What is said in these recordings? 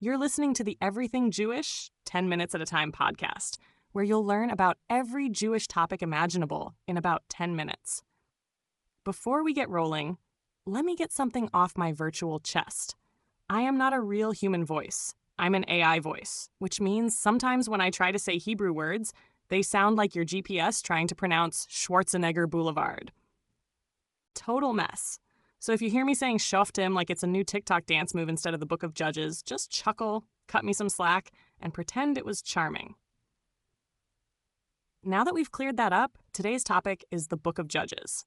You're listening to the Everything Jewish 10 Minutes at a Time podcast, where you'll learn about every Jewish topic imaginable in about 10 minutes. Before we get rolling, let me get something off my virtual chest. I am not a real human voice. I'm an AI voice, which means sometimes when I try to say Hebrew words, they sound like your GPS trying to pronounce Schwarzenegger Boulevard. Total mess. So if you hear me saying shoftim like it's a new TikTok dance move instead of the Book of Judges, just chuckle, cut me some slack, and pretend it was charming. Now that we've cleared that up, today's topic is the Book of Judges.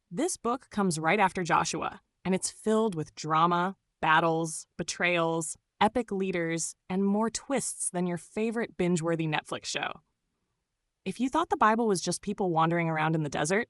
This book comes right after Joshua, and it's filled with drama, battles, betrayals, epic leaders, and more twists than your favorite binge-worthy Netflix show. If you thought the Bible was just people wandering around in the desert,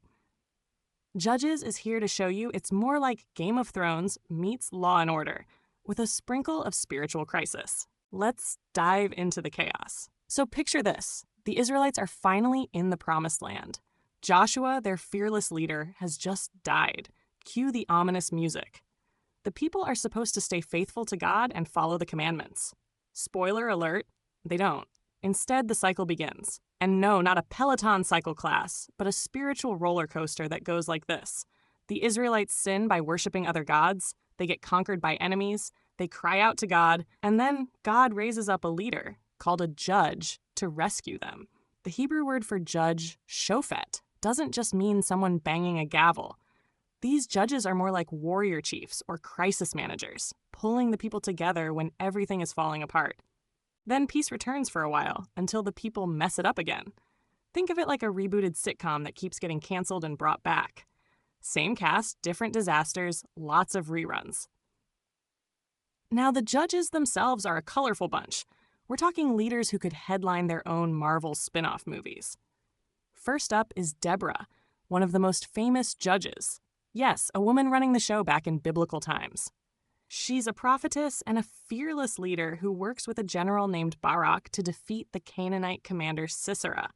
Judges is here to show you it's more like Game of Thrones meets Law and Order, with a sprinkle of spiritual crisis. Let's dive into the chaos. So picture this. The Israelites are finally in the Promised Land. Joshua, their fearless leader, has just died. Cue the ominous music. The people are supposed to stay faithful to God and follow the commandments. Spoiler alert, they don't. Instead, the cycle begins. And no, not a Peloton cycle class, but a spiritual roller coaster that goes like this. The Israelites sin by worshiping other gods, they get conquered by enemies, they cry out to God, and then God raises up a leader, called a judge, to rescue them. The Hebrew word for judge, shofet, doesn't just mean someone banging a gavel. These judges are more like warrior chiefs or crisis managers, pulling the people together when everything is falling apart. Then peace returns for a while, until the people mess it up again. Think of it like a rebooted sitcom that keeps getting canceled and brought back. Same cast, different disasters, lots of reruns. Now, the judges themselves are a colorful bunch. We're talking leaders who could headline their own Marvel spin-off movies. First up is Deborah, one of the most famous judges. Yes, a woman running the show back in biblical times. She's a prophetess and a fearless leader who works with a general named Barak to defeat the Canaanite commander Sisera.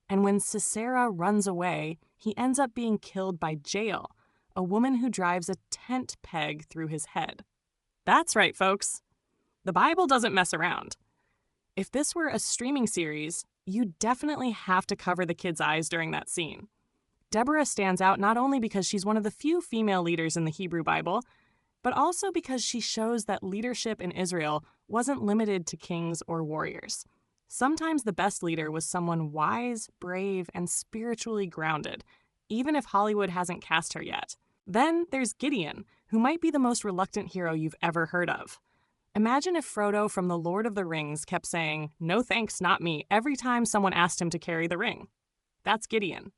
And when Sisera runs away, he ends up being killed by Jael, a woman who drives a tent peg through his head. That's right, folks. The Bible doesn't mess around. If this were a streaming series, you definitely have to cover the kids' eyes during that scene. Deborah stands out not only because she's one of the few female leaders in the Hebrew Bible, but also because she shows that leadership in Israel wasn't limited to kings or warriors. Sometimes the best leader was someone wise, brave, and spiritually grounded, even if Hollywood hasn't cast her yet. Then there's Gideon, who might be the most reluctant hero you've ever heard of. Imagine if Frodo from The Lord of the Rings kept saying, "No thanks, not me," every time someone asked him to carry the ring. That's Gideon.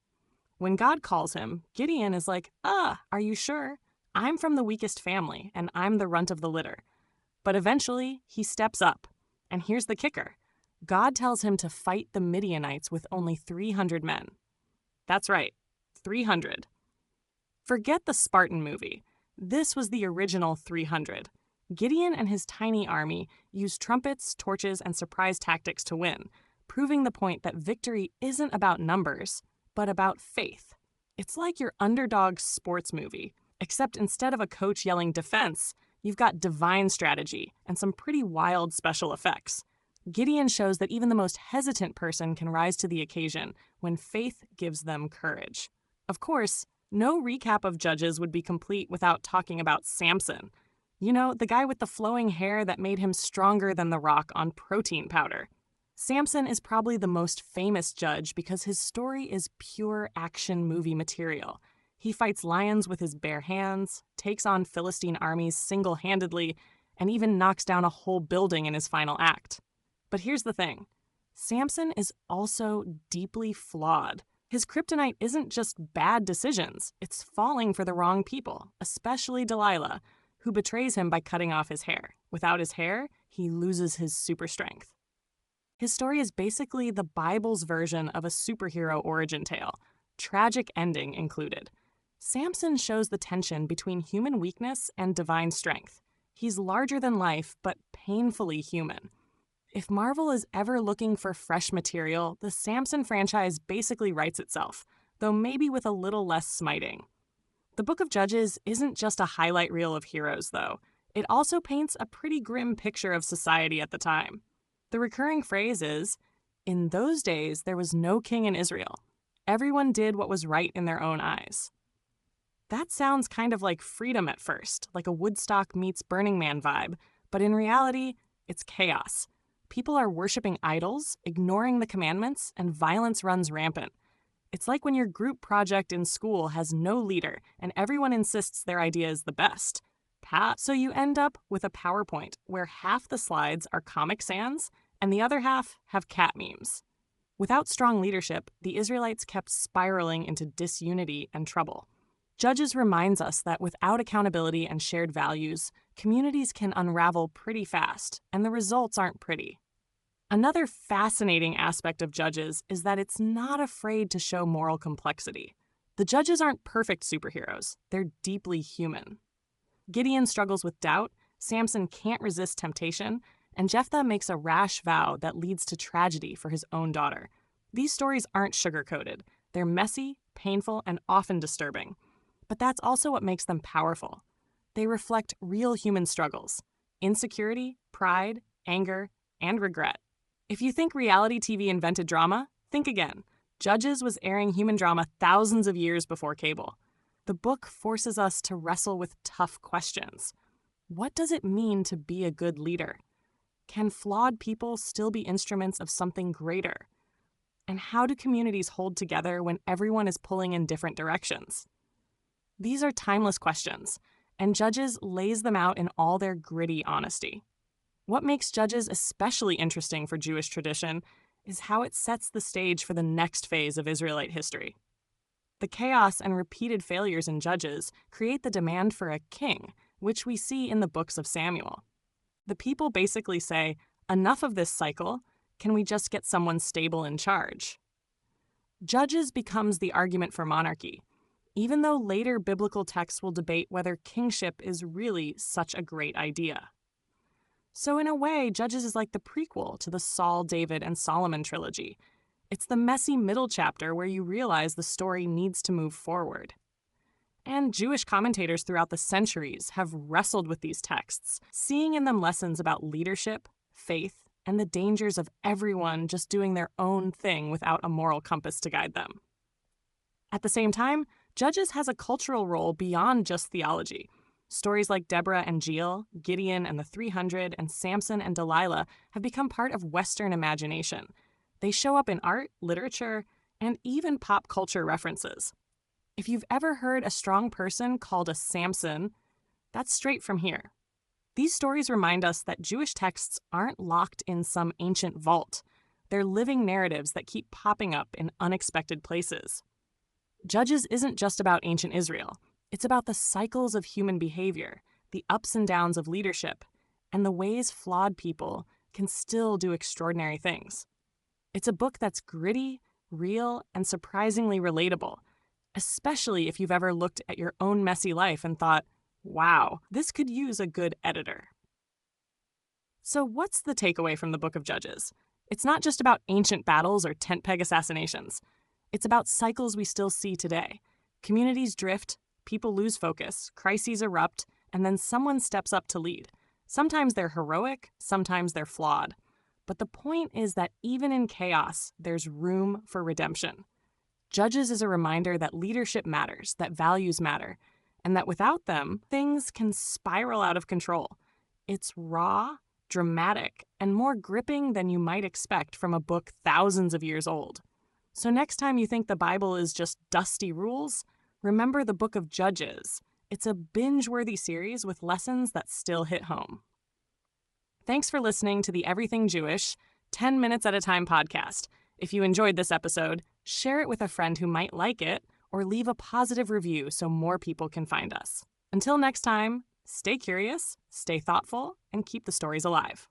When God calls him, Gideon is like, are you sure? I'm from the weakest family, and I'm the runt of the litter. But eventually, he steps up. And here's the kicker. God tells him to fight the Midianites with only 300 men. That's right, 300. Forget the Spartan movie. This was the original 300. Gideon and his tiny army used trumpets, torches, and surprise tactics to win, proving the point that victory isn't about numbers, but about faith. It's like your underdog sports movie. Except instead of a coach yelling defense, you've got divine strategy and some pretty wild special effects. Gideon shows that even the most hesitant person can rise to the occasion when faith gives them courage. Of course, no recap of Judges would be complete without talking about Samson. You know, the guy with the flowing hair that made him stronger than the Rock on protein powder. Samson is probably the most famous judge because his story is pure action movie material. He fights lions with his bare hands, takes on Philistine armies single-handedly, and even knocks down a whole building in his final act. But here's the thing. Samson is also deeply flawed. His kryptonite isn't just bad decisions, it's falling for the wrong people, especially Delilah, who betrays him by cutting off his hair. Without his hair, he loses his super strength. His story is basically the Bible's version of a superhero origin tale, tragic ending included. Samson shows the tension between human weakness and divine strength. He's larger than life, but painfully human. If Marvel is ever looking for fresh material, the Samson franchise basically writes itself, though maybe with a little less smiting. The Book of Judges isn't just a highlight reel of heroes, though. It also paints a pretty grim picture of society at the time. The recurring phrase is, "In those days, there was no king in Israel. Everyone did what was right in their own eyes." That sounds kind of like freedom at first, like a Woodstock meets Burning Man vibe, but in reality, it's chaos. People are worshiping idols, ignoring the commandments, and violence runs rampant. It's like when your group project in school has no leader and everyone insists their idea is the best. So you end up with a PowerPoint where half the slides are Comic Sans and the other half have cat memes. Without strong leadership, the Israelites kept spiraling into disunity and trouble. Judges reminds us that without accountability and shared values, communities can unravel pretty fast, and the results aren't pretty. Another fascinating aspect of Judges is that it's not afraid to show moral complexity. The judges aren't perfect superheroes, they're deeply human. Gideon struggles with doubt, Samson can't resist temptation, and Jephthah makes a rash vow that leads to tragedy for his own daughter. These stories aren't sugar-coated. They're messy, painful, and often disturbing. But that's also what makes them powerful. They reflect real human struggles: insecurity, pride, anger, and regret. If you think reality TV invented drama, think again. Judges was airing human drama thousands of years before cable. The book forces us to wrestle with tough questions. What does it mean to be a good leader? Can flawed people still be instruments of something greater? And how do communities hold together when everyone is pulling in different directions? These are timeless questions, and Judges lays them out in all their gritty honesty. What makes Judges especially interesting for Jewish tradition is how it sets the stage for the next phase of Israelite history. The chaos and repeated failures in Judges create the demand for a king, which we see in the books of Samuel. The people basically say, "Enough of this cycle, can we just get someone stable in charge?" Judges becomes the argument for monarchy, even though later biblical texts will debate whether kingship is really such a great idea. So in a way, Judges is like the prequel to the Saul, David, and Solomon trilogy. It's the messy middle chapter where you realize the story needs to move forward. And Jewish commentators throughout the centuries have wrestled with these texts, seeing in them lessons about leadership, faith, and the dangers of everyone just doing their own thing without a moral compass to guide them. At the same time, Judges has a cultural role beyond just theology. Stories like Deborah and Gideon, Gideon and the 300, and Samson and Delilah have become part of Western imagination. They show up in art, literature, and even pop culture references. If you've ever heard a strong person called a Samson, that's straight from here. These stories remind us that Jewish texts aren't locked in some ancient vault. They're living narratives that keep popping up in unexpected places. Judges isn't just about ancient Israel. It's about the cycles of human behavior, the ups and downs of leadership, and the ways flawed people can still do extraordinary things. It's a book that's gritty, real, and surprisingly relatable, especially if you've ever looked at your own messy life and thought, wow, this could use a good editor. So what's the takeaway from the Book of Judges? It's not just about ancient battles or tent peg assassinations. It's about cycles we still see today. Communities drift, people lose focus, crises erupt, and then someone steps up to lead. Sometimes they're heroic, sometimes they're flawed. But the point is that even in chaos, there's room for redemption. Judges is a reminder that leadership matters, that values matter, and that without them, things can spiral out of control. It's raw, dramatic, and more gripping than you might expect from a book thousands of years old. So next time you think the Bible is just dusty rules, remember the Book of Judges. It's a binge-worthy series with lessons that still hit home. Thanks for listening to the Everything Jewish 10 Minutes at a Time podcast. If you enjoyed this episode, share it with a friend who might like it, or leave a positive review so more people can find us. Until next time, stay curious, stay thoughtful, and keep the stories alive.